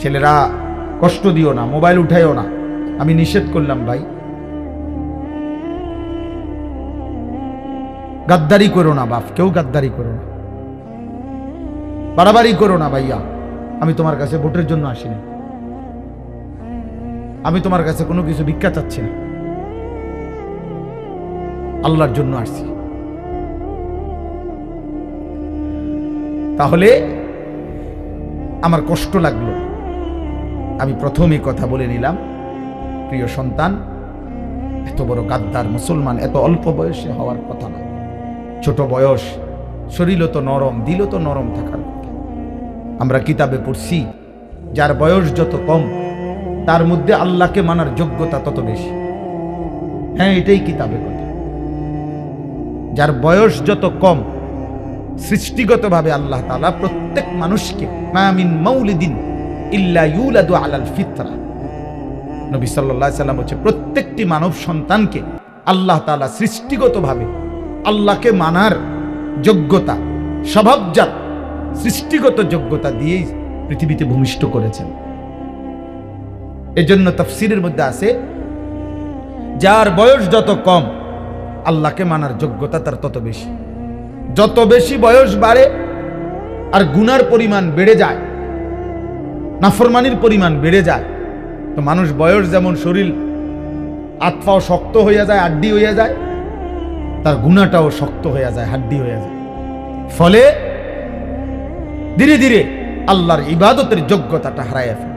ছেলেরা কষ্ট দিও না, মোবাইল উঠাইও না, আমি নিষেধ করলাম ভাই। গাদ্দারি করো না বাপ, কেউ গাদ্দারি করো না, বাড়াবাড়ি করো না ভাইয়া। আমি তোমার কাছে ভোটের জন্য আসিনি, আমি তোমার কাছে কোনো কিছু ভিক্ষা চাচ্ছি না, আল্লাহর জন্য আসছি। তাহলে আমার কষ্ট লাগলো, আমি প্রথমেই কথা বলে নিলাম, প্রিয় সন্তান, এত বড় গাদ্দার মুসলমান এত অল্প বয়সে হওয়ার কথা না। ছোট বয়স, শরীরও তো নরম, দিলও তো নরম থাকার কথা। আমরা কিতাবে পড়ছি, যার বয়স যত কম তার মধ্যে আল্লাহকে মানার যোগ্যতা তত বেশি। হ্যাঁ, এটাই কিতাবের কথা। যার বয়স যত কম, সৃষ্টিগতভাবে আল্লাহ তাআলা প্রত্যেক মানুষকে মা মিন মাউলিদিন ইল্লা ইউলাদু আলাল ফিতরা, নবী সাল্লাল্লাহু আলাইহি সাল্লাম বলেছে, প্রত্যেকটি মানব সন্তানকে আল্লাহ তাআলা সৃষ্টিগতভাবে আল্লাহকে মানার যোগ্যতা, স্বভাবজাত সৃষ্টিগত যোগ্যতা দিয়েই পৃথিবীতে ভূমিষ্ঠ করেছেন। এজন্য তাফসীরের মধ্যে আছে, যার বয়স যত কম আল্লাহকে মানার যোগ্যতা তার তত বেশি। যত বেশি বয়স বাড়ে আর গুনার পরিমাণ বেড়ে যায়, নাফরমানির পরিমাণ বেড়ে যায়, তো মানুষ বয়স যেমন শরীর আত্মাও শক্ত হইয়া যায়, হাড্ডি হইয়া যায়, তার গুনাহটাও শক্ত হইয়া যায়, হাড্ডি হইয়া যায়। ফলে ধীরে ধীরে আল্লাহর ইবাদতের যোগ্যতাটা হারায় ফেলে।